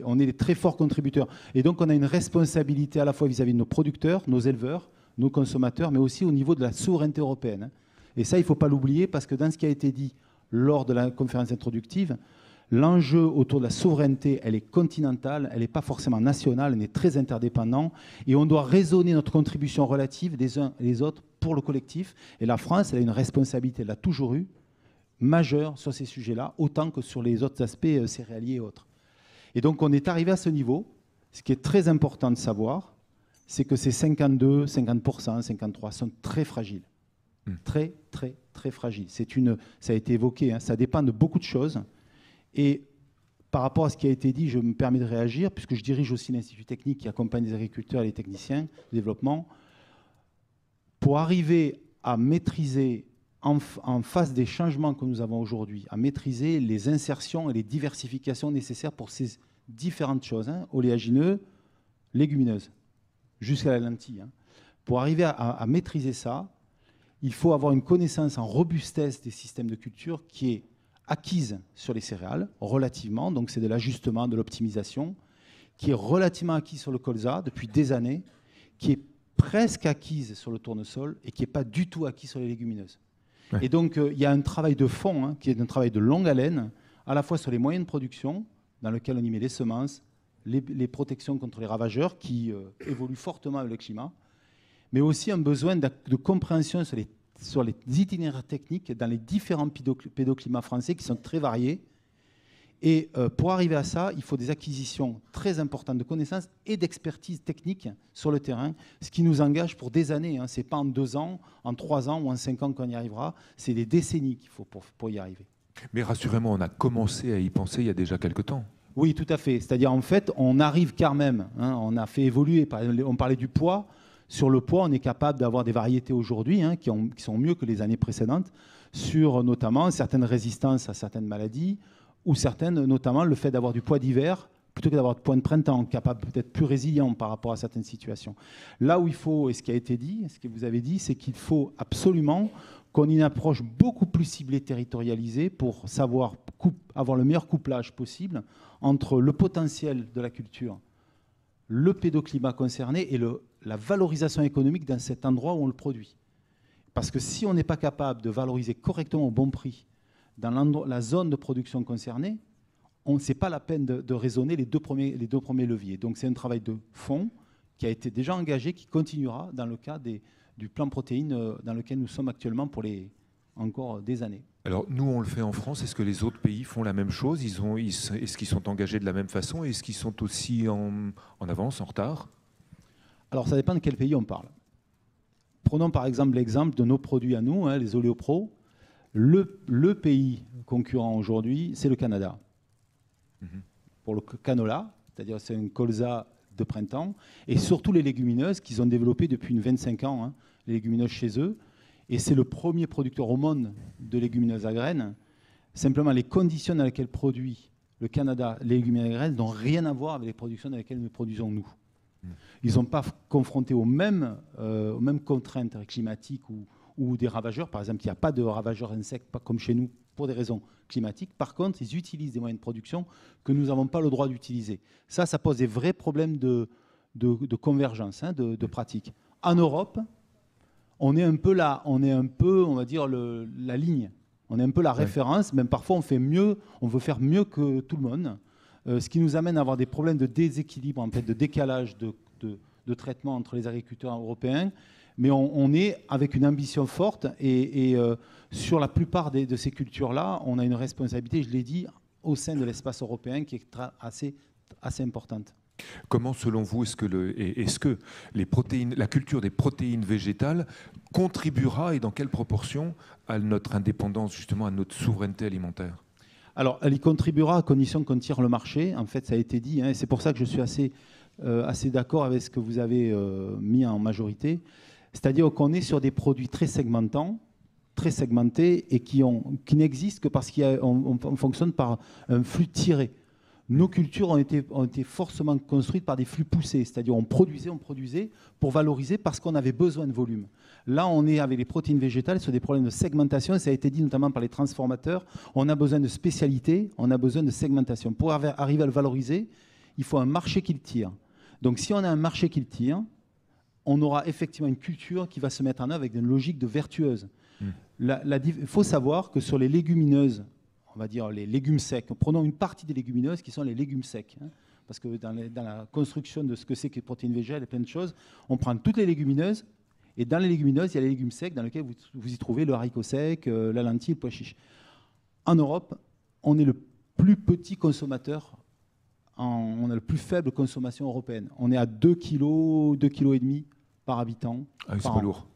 On est les très forts contributeurs. Et donc, on a une responsabilité à la fois vis-à-vis de nos producteurs, nos éleveurs, nos consommateurs, mais aussi au niveau de la souveraineté européenne. Et ça, il ne faut pas l'oublier, parce que dans ce qui a été dit lors de la conférence introductive, l'enjeu autour de la souveraineté, elle est continentale, elle n'est pas forcément nationale, elle est très interdépendante. Et on doit raisonner notre contribution relative des uns et des autres pour le collectif. Et la France, elle a une responsabilité, elle l'a toujours eue, majeure sur ces sujets-là, autant que sur les autres aspects céréaliers et autres. Et donc, on est arrivé à ce niveau. Ce qui est très important de savoir, c'est que ces 52, 50%, 53% sont très fragiles. Très, très, très fragile. Ça a été évoqué, ça dépend de beaucoup de choses. Et par rapport à ce qui a été dit, je me permets de réagir, puisque je dirige aussi l'Institut technique qui accompagne les agriculteurs et les techniciens de développement. Pour arriver à maîtriser, en face des changements que nous avons aujourd'hui, à maîtriser les insertions et les diversifications nécessaires pour ces différentes choses, oléagineux, légumineuses, jusqu'à la lentille. Pour arriver à maîtriser ça, il faut avoir une connaissance en robustesse des systèmes de culture qui est acquise sur les céréales, relativement, donc c'est de l'ajustement, de l'optimisation, qui est relativement acquise sur le colza depuis des années, qui est presque acquise sur le tournesol et qui n'est pas du tout acquise sur les légumineuses. Ouais. Et donc il y a un travail de fond, qui est un travail de longue haleine, à la fois sur les moyens de production, dans lequel on y met les semences, les protections contre les ravageurs qui évoluent fortement avec le climat, mais aussi un besoin de compréhension sur les itinéraires techniques dans les différents pédoclimats français qui sont très variés. Et pour arriver à ça, il faut des acquisitions très importantes de connaissances et d'expertise technique sur le terrain, ce qui nous engage pour des années. Ce n'est pas en 2 ans, en 3 ans ou en 5 ans qu'on y arrivera, c'est des décennies qu'il faut pour y arriver. Mais rassurez-moi, on a commencé à y penser il y a déjà quelques temps. Oui, tout à fait. C'est-à-dire, en fait, on arrive quand même. On a fait évoluer, on parlait du poids. Sur le poids, on est capable d'avoir des variétés aujourd'hui qui sont mieux que les années précédentes, sur notamment certaines résistances à certaines maladies, ou certaines, notamment le fait d'avoir du poids d'hiver plutôt que d'avoir du poids de printemps, capable peut-être plus résilient par rapport à certaines situations. Là où il faut, et ce qui a été dit, ce que vous avez dit, c'est qu'il faut absolument qu'on ait une approche beaucoup plus ciblée, territorialisée, pour savoir avoir le meilleur couplage possible entre le potentiel de la culture, le pédoclimat concerné et la valorisation économique dans cet endroit où on le produit. Parce que si on n'est pas capable de valoriser correctement au bon prix dans la zone de production concernée, on ne sait pas la peine de raisonner les deux premiers leviers. Donc c'est un travail de fond qui a été déjà engagé, qui continuera dans le cas du plan protéines dans lequel nous sommes actuellement pour encore des années. Alors nous, on le fait en France. Est-ce que les autres pays font la même chose? Est-ce qu'ils sont engagés de la même façon? Est-ce qu'ils sont aussi en avance, en retard? Alors ça dépend de quel pays on parle. Prenons par exemple l'exemple de nos produits à nous, les Oléopro. Le pays concurrent aujourd'hui, c'est le Canada. Pour le canola, c'est-à-dire c'est une colza de printemps, et surtout les légumineuses qu'ils ont développées depuis 25 ans, les légumineuses chez eux. Et c'est le premier producteur au monde de légumineuses à graines. Simplement, les conditions dans lesquelles produit le Canada les légumineuses à graines n'ont rien à voir avec les productions dans lesquelles nous produisons nous. Ils ne sont pas confrontés aux mêmes contraintes climatiques ou des ravageurs. Par exemple, il n'y a pas de ravageurs insectes, pas comme chez nous, pour des raisons climatiques. Par contre, ils utilisent des moyens de production que nous n'avons pas le droit d'utiliser. Ça pose des vrais problèmes de convergence, de pratique. En Europe, on est un peu, on va dire, la ligne. On est un peu la référence, même parfois on veut faire mieux que tout le monde. Ce qui nous amène à avoir des problèmes de déséquilibre, en fait, de décalage de traitement entre les agriculteurs européens. Mais on est avec une ambition forte et sur la plupart de ces cultures-là, on a une responsabilité, je l'ai dit, au sein de l'espace européen qui est assez importante. Comment, selon vous, est-ce que la culture des protéines végétales contribuera et dans quelle proportion à notre indépendance, justement, à notre souveraineté alimentaire? Alors, elle y contribuera à condition qu'on tire le marché. En fait, ça a été dit, et c'est pour ça que je suis assez d'accord avec ce que vous avez mis en majorité. C'est-à-dire qu'on est sur des produits très segmentés et qui n'existent que parce qu'on fonctionne par un flux tiré. Nos cultures ont été forcément construites par des flux poussés, c'est-à-dire on produisait pour valoriser parce qu'on avait besoin de volume. Là, on est avec les protéines végétales sur des problèmes de segmentation, et ça a été dit notamment par les transformateurs. On a besoin de spécialité, on a besoin de segmentation. Pour arriver à le valoriser, il faut un marché qui le tire. Donc si on a un marché qui le tire, on aura effectivement une culture qui va se mettre en œuvre avec une logique de vertueuse. Il faut savoir que sur les légumineuses, on va dire les légumes secs, prenons une partie des légumineuses qui sont les légumes secs. Parce que dans la construction de ce que c'est que les protéines végétales et plein de choses, on prend toutes les légumineuses, et dans les légumineuses, il y a les légumes secs dans lesquels vous y trouvez le haricot sec, la lentille, le pois chiche. En Europe, on est le plus petit consommateur, on a le plus faible consommation européenne. On est à 2,5 kg par habitant. Ah oui, c'est pas lourd.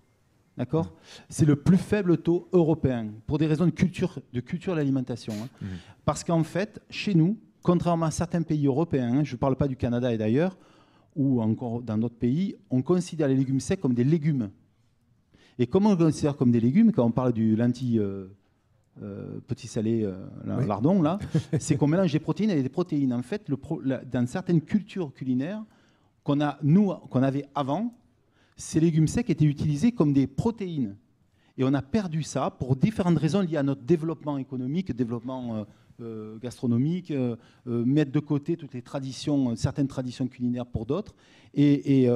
D'accord ? C'est le plus faible taux européen, pour des raisons de culture de l'alimentation. Hein. Parce qu'en fait, chez nous, contrairement à certains pays européens, hein, je ne parle pas du Canada et d'ailleurs, ou encore dans d'autres pays, on considère les légumes secs comme des légumes. Et comment on considère comme des légumes, quand on parle du lentilles petit salé lardon, là, c'est qu'on mélange des protéines avec des protéines. En fait, dans certaines cultures culinaires qu'on avait avant, ces légumes secs étaient utilisés comme des protéines. Et on a perdu ça pour différentes raisons liées à notre développement économique, développement gastronomique, mettre de côté toutes les traditions, certaines traditions culinaires pour d'autres. Et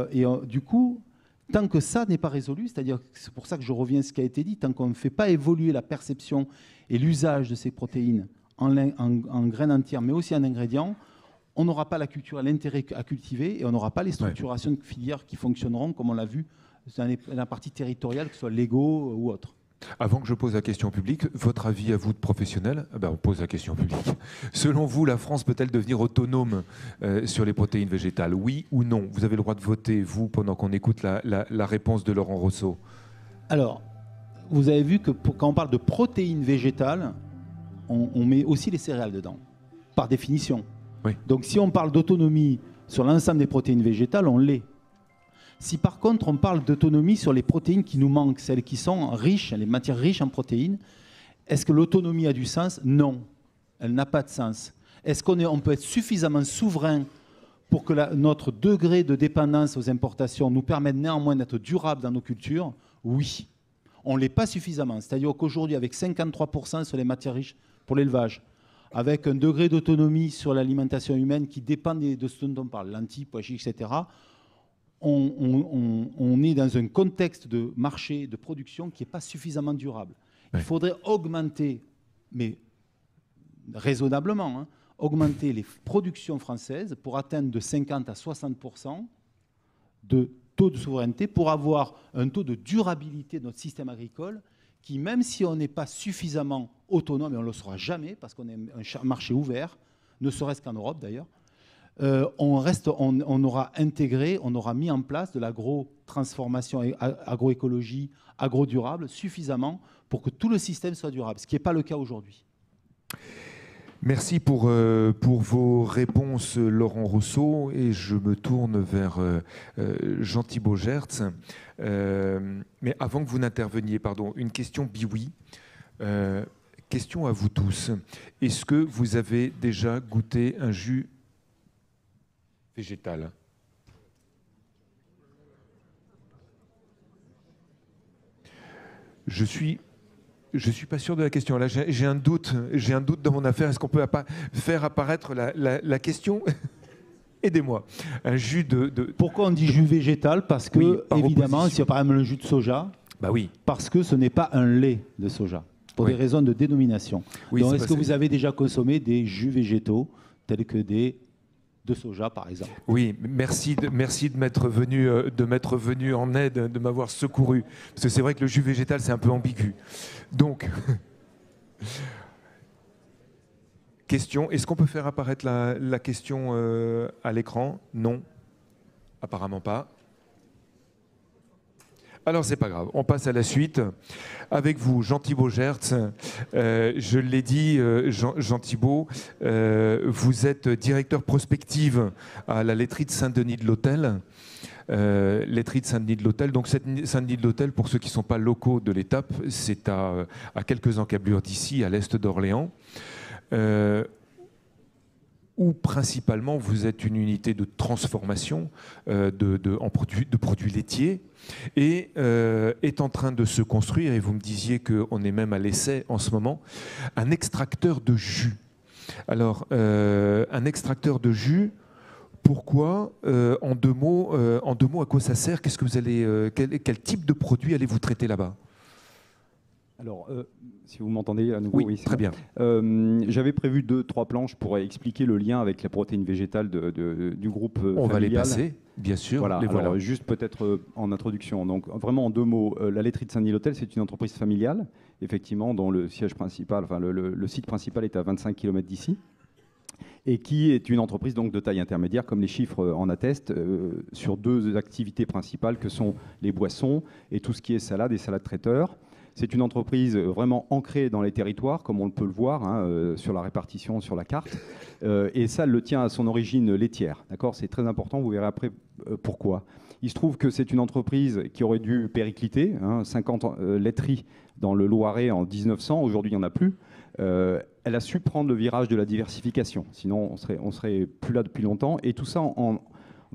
du coup, tant que ça n'est pas résolu, c'est-à-dire, c'est pour ça que je reviens à ce qui a été dit, tant qu'on ne fait pas évoluer la perception et l'usage de ces protéines en graines entières, mais aussi en ingrédients, on n'aura pas la culture, l'intérêt à cultiver, et on n'aura pas les structurations de filières qui fonctionneront, comme on l'a vu dans la partie territoriale, que ce soit Lego ou autre. Avant que je pose la question publique, votre avis à vous de professionnel? On pose la question publique. Selon vous, la France peut-elle devenir autonome sur les protéines végétales? Oui ou non? Vous avez le droit de voter, vous, pendant qu'on écoute la réponse de Laurent Rousseau. Alors, vous avez vu que quand on parle de protéines végétales, on met aussi les céréales dedans, par définition. Oui. Donc si on parle d'autonomie sur l'ensemble des protéines végétales, on l'est. Si par contre on parle d'autonomie sur les protéines qui nous manquent, celles qui sont riches, les matières riches en protéines, est-ce que l'autonomie a du sens? Non, elle n'a pas de sens. Est-ce qu'on peut être suffisamment souverain pour que notre degré de dépendance aux importations nous permette néanmoins d'être durable dans nos cultures? Oui. On ne l'est pas suffisamment. C'est-à-dire qu'aujourd'hui, avec 53% sur les matières riches pour l'élevage, avec un degré d'autonomie sur l'alimentation humaine qui dépend de ce dont on parle, lentilles, pois chiches, etc., on est dans un contexte de marché, de production qui n'est pas suffisamment durable. Il faudrait augmenter, mais raisonnablement, augmenter les productions françaises pour atteindre de 50 à 60% de taux de souveraineté, pour avoir un taux de durabilité de notre système agricole qui, même si on n'est pas suffisamment autonome, et on ne le sera jamais, parce qu'on est un marché ouvert, ne serait-ce qu'en Europe d'ailleurs, on aura intégré, on aura mis en place de l'agro-transformation, agroécologie, agro-durable suffisamment pour que tout le système soit durable, ce qui n'est pas le cas aujourd'hui. Merci pour vos réponses, Laurent Rousseau, et je me tourne vers Jean-Thibault Gertz. Mais avant que vous n'interveniez, une question Biwi. Question à vous tous. Est-ce que vous avez déjà goûté un jus végétal? Je suis pas sûr de la question. Là, j'ai un doute dans mon affaire. Est-ce qu'on peut faire apparaître la question? Aidez-moi. Un jus de... Pourquoi on dit jus végétal? Parce que, oui, évidemment, si on par exemple le jus de soja, oui. Parce que ce n'est pas un lait de soja, pour des raisons de dénomination. Oui, donc, est-ce que vous avez déjà consommé des jus végétaux, tels que de soja, par exemple? Oui, merci de m'être venu en aide, de m'avoir secouru. Parce que c'est vrai que le jus végétal, c'est un peu ambigu. Donc, question, est-ce qu'on peut faire apparaître la question à l'écran? Non, apparemment pas. Alors, c'est pas grave, on passe à la suite. Avec vous, Jean-Thibault Gertz, je l'ai dit, Jean-Thibault, vous êtes directeur prospective à la laiterie de Saint-Denis de l'Hôtel. Laiterie de Saint-Denis de l'Hôtel. Donc, Saint-Denis de l'Hôtel, pour ceux qui ne sont pas locaux de l'étape, c'est à quelques encablures d'ici, à l'est d'Orléans. Où principalement vous êtes une unité de transformation de produits laitiers et est en train de se construire, et vous me disiez qu'on est même à l'essai en ce moment, un extracteur de jus. Alors, un extracteur de jus, pourquoi, en deux mots, à quoi ça sert? Qu'est-ce que vous allez, quel type de produit allez-vous traiter là-bas? Alors, si vous m'entendez à nouveau, oui, très bien. J'avais prévu 2-3 planches pour expliquer le lien avec la protéine végétale du groupe familial. On va les passer, bien sûr. Voilà. Alors, juste peut-être en introduction. Donc, vraiment en deux mots, la laiterie de Saint-Denis l'Hôtel, c'est une entreprise familiale, effectivement, dont le siège principal, enfin le site principal est à 25 km d'ici. et qui est une entreprise donc de taille intermédiaire, comme les chiffres en attestent, sur 2 activités principales que sont les boissons et tout ce qui est salade et salade traiteur. C'est une entreprise vraiment ancrée dans les territoires, comme on peut le voir sur la répartition sur la carte, et ça le tient à son origine laitière. D'accord, c'est très important, vous verrez après pourquoi. Il se trouve que c'est une entreprise qui aurait dû péricliter, 50 laiteries dans le Loiret en 1900, aujourd'hui il n'y en a plus. Elle a su prendre le virage de la diversification, sinon on serait plus là depuis longtemps, et tout ça en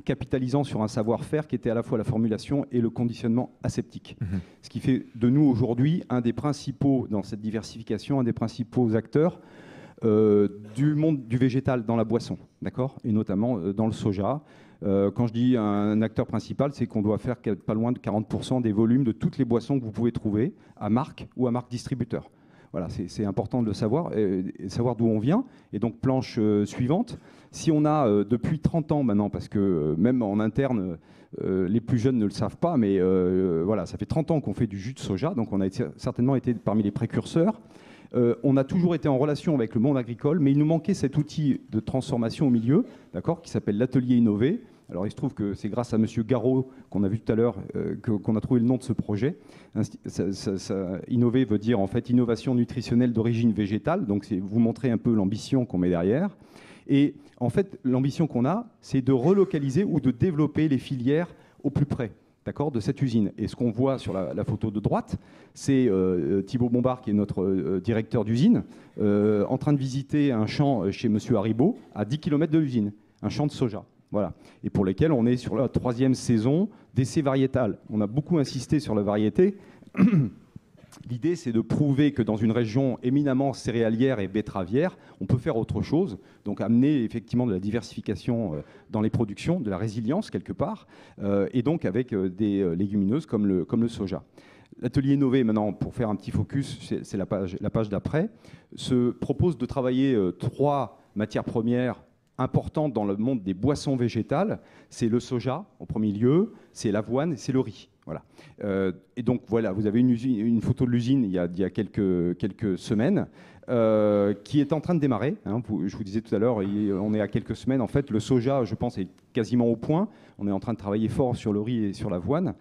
capitalisant sur un savoir-faire qui était à la fois la formulation et le conditionnement aseptique. Ce qui fait de nous aujourd'hui un des principaux, dans cette diversification, un des principaux acteurs du monde du végétal dans la boisson, d'accord, et notamment dans le soja. Quand je dis un acteur principal, c'est qu'on doit faire pas loin de 40% des volumes de toutes les boissons que vous pouvez trouver à marque ou à marque distributeur. Voilà, c'est important de le savoir, et savoir d'où on vient. Et donc, planche suivante. Si on a depuis 30 ans maintenant, parce que même en interne, les plus jeunes ne le savent pas, mais voilà, ça fait 30 ans qu'on fait du jus de soja, donc on a certainement été parmi les précurseurs. On a toujours été en relation avec le monde agricole, mais il nous manquait cet outil de transformation au milieu, d'accord, qui s'appelle l'atelier innové. Alors il se trouve que c'est grâce à M. Garot, qu'on a vu tout à l'heure, qu'on a trouvé le nom de ce projet. Innover veut dire en fait innovation nutritionnelle d'origine végétale, donc c'est vous montrer un peu l'ambition qu'on met derrière. Et en fait, l'ambition qu'on a, c'est de relocaliser ou de développer les filières au plus près, d'accord, de cette usine. Et ce qu'on voit sur la photo de droite, c'est Thibaut Bombard, qui est notre directeur d'usine, en train de visiter un champ chez M. Haribo, à 10 km de l'usine, un champ de soja. Voilà. Et pour lesquels on est sur la 3e saison d'essai variétal. On a beaucoup insisté sur la variété. L'idée, c'est de prouver que dans une région éminemment céréalière et betteravière, on peut faire autre chose, donc amener effectivement de la diversification dans les productions, de la résilience quelque part, et donc avec des légumineuses comme le soja. L'atelier innové, maintenant, pour faire un petit focus, c'est la page d'après, se propose de travailler 3 matières premières importante dans le monde des boissons végétales, c'est le soja en premier lieu, c'est l'avoine, c'est le riz. Voilà. Et donc voilà, vous avez une photo de l'usine il y a quelques semaines qui est en train de démarrer. Je vous disais tout à l'heure, on est à quelques semaines. En fait, le soja, je pense, est quasiment au point. On est en train de travailler fort sur le riz et sur l'avoine.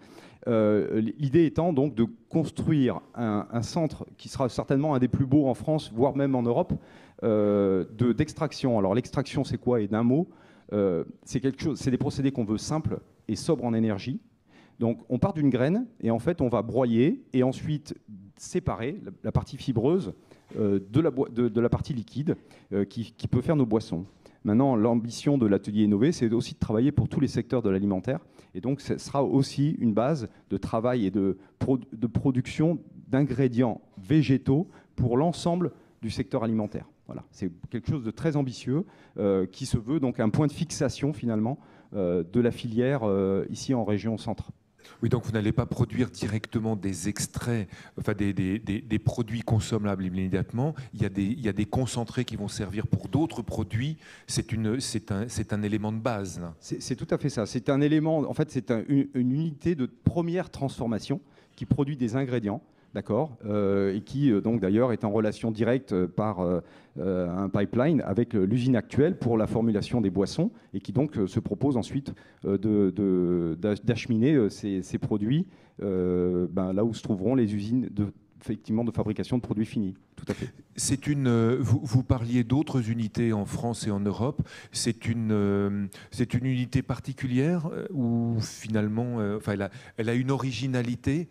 L'idée étant donc de construire un centre qui sera certainement un des plus beaux en France, voire même en Europe, d'extraction. Alors l'extraction, c'est quoi? Et d'un mot, c'est des procédés qu'on veut simples et sobres en énergie. Donc on part d'une graine et en fait on va broyer et ensuite séparer la partie fibreuse de la partie liquide qui peut faire nos boissons. Maintenant, l'ambition de l'atelier innové, c'est aussi de travailler pour tous les secteurs de l'alimentaire. Et donc, ce sera aussi une base de travail et de production d'ingrédients végétaux pour l'ensemble du secteur alimentaire. Voilà. C'est quelque chose de très ambitieux qui se veut donc un point de fixation, finalement, de la filière ici en région centre. Oui, donc vous n'allez pas produire directement des extraits, enfin des produits consommables immédiatement. Il y a des concentrés qui vont servir pour d'autres produits. C'est un élément de base. C'est tout à fait ça. C'est un élément, en fait, c'est une unité de première transformation qui produit des ingrédients. D'accord, et qui donc d'ailleurs est en relation directe par un pipeline avec l'usine actuelle pour la formulation des boissons et qui donc se propose ensuite d'acheminer ces produits là où se trouveront les usines effectivement de fabrication de produits finis. Tout à fait. Vous parliez d'autres unités en France et en Europe. C'est une unité particulière où finalement, elle a une originalité.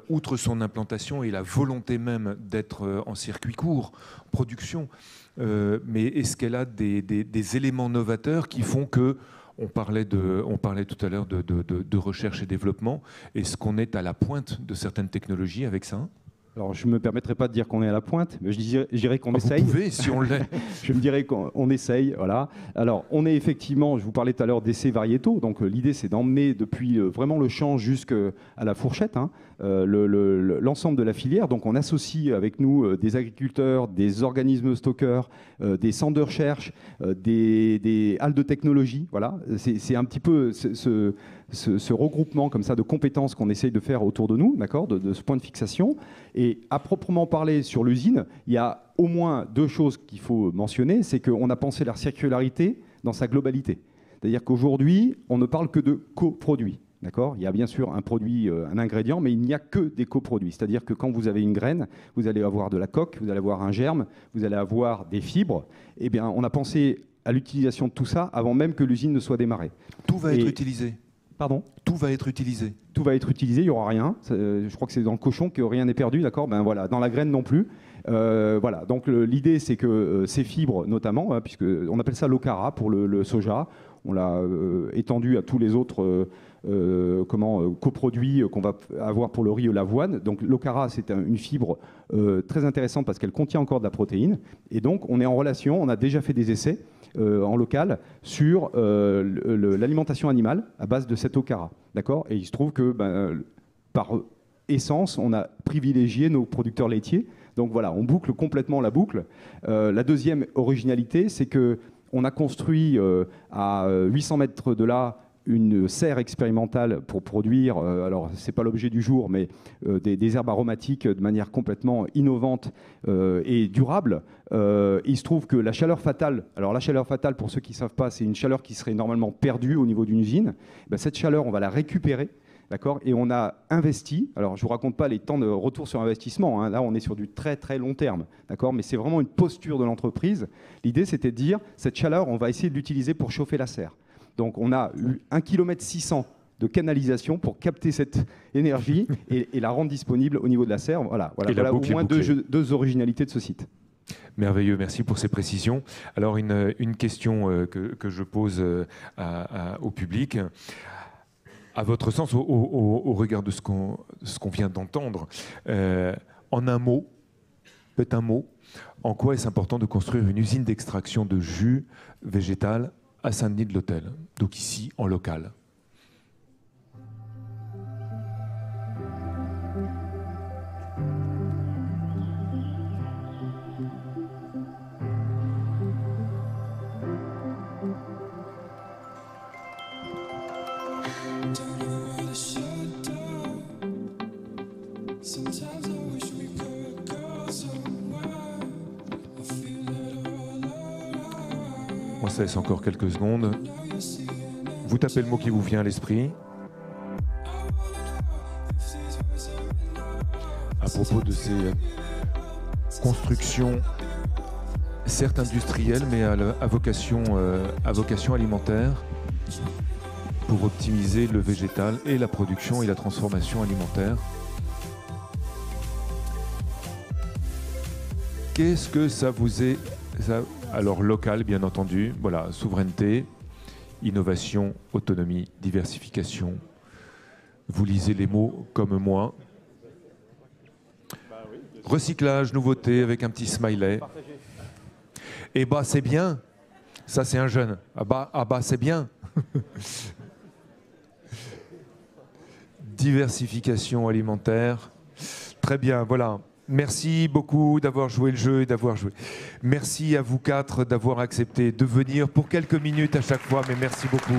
Outre son implantation et la volonté même d'être en circuit court, production, mais est-ce qu'elle a des éléments novateurs qui font que, on parlait tout à l'heure de recherche et développement, est-ce qu'on est à la pointe de certaines technologies avec ça ? Alors, je ne me permettrai pas de dire qu'on est à la pointe, mais je dirais qu'on essaye. Vous pouvez, si on l'est. Je me dirais qu'on essaye, voilà. Alors, on est effectivement, je vous parlais tout à l'heure d'essais variétaux, donc l'idée c'est d'emmener depuis vraiment le champ jusqu'à la fourchette, l'ensemble de la filière. Donc, on associe avec nous des agriculteurs, des organismes stockeurs, des centres de recherche, des halles de technologie, voilà. C'est un petit peu ce regroupement comme ça de compétences qu'on essaye de faire autour de nous, d'accord, de ce point de fixation. Et Et à proprement parler sur l'usine, il y a au moins 2 choses qu'il faut mentionner. C'est qu'on a pensé la circularité dans sa globalité. C'est-à-dire qu'aujourd'hui, on ne parle que de coproduits. D'accord ? Il y a bien sûr un produit, un ingrédient, mais il n'y a que des coproduits. C'est-à-dire que quand vous avez une graine, vous allez avoir de la coque, vous allez avoir un germe, vous allez avoir des fibres. Eh bien, on a pensé à l'utilisation de tout ça avant même que l'usine ne soit démarrée. Tout va être utilisé. Pardon ? Tout va être utilisé. Tout va être utilisé, il n'y aura rien. Je crois que c'est dans le cochon que rien n'est perdu, d'accord ? Ben voilà, dans la graine non plus. Voilà. Donc l'idée, c'est que ces fibres, notamment, hein, puisqu'on appelle ça l'okara pour le soja, on l'a étendu à tous les autres coproduits qu'on va avoir pour le riz et l'avoine. Donc l'okara, c'est une fibre très intéressante parce qu'elle contient encore de la protéine. Et donc on est en relation, on a déjà fait des essais en local sur l'alimentation animale à base de cette okara. D'accord ? Et il se trouve que par essence, on a privilégié nos producteurs laitiers. Donc voilà, on boucle complètement la boucle. La deuxième originalité, c'est qu'on a construit à 800 mètres de là une serre expérimentale pour produire, alors c'est pas l'objet du jour, mais des herbes aromatiques de manière complètement innovante et durable. Il se trouve que la chaleur fatale, alors la chaleur fatale pour ceux qui ne savent pas, c'est une chaleur qui serait normalement perdue au niveau d'une usine. Cette chaleur, on va la récupérer. D'accord ? Et on a investi, alors je ne vous raconte pas les temps de retour sur investissement, hein, là on est sur du très très long terme, d'accord ? Mais c'est vraiment une posture de l'entreprise. L'idée c'était de dire, cette chaleur, on va essayer de l'utiliser pour chauffer la serre. Donc on a eu 1,6 km de canalisation pour capter cette énergie et la rendre disponible au niveau de la serre. Voilà au moins deux originalités de ce site. Merveilleux, merci pour ces précisions. Alors une question que je pose au public. À votre sens, au regard de ce qu'on vient d'entendre, en un mot, peut-être un mot, en quoi est-ce important de construire une usine d'extraction de jus végétal à Saint-Denis-de-l'Hôtel, donc ici, en local? On se laisse encore quelques secondes. Vous tapez le mot qui vous vient à l'esprit. À propos de ces constructions, certes industrielles, mais à vocation alimentaire, pour optimiser le végétal et la production et la transformation alimentaire. Qu'est-ce que ça vous est... Alors local, bien entendu, voilà, souveraineté, innovation, autonomie, diversification. Vous lisez les mots comme moi. Recyclage, nouveauté, avec un petit smiley. Eh bah c'est bien. Ça c'est un jeune. Ah bah c'est bien. Diversification alimentaire. Très bien, voilà. Merci beaucoup d'avoir joué le jeu et d'avoir joué. Merci à vous 4 d'avoir accepté de venir pour quelques minutes à chaque fois, mais merci beaucoup.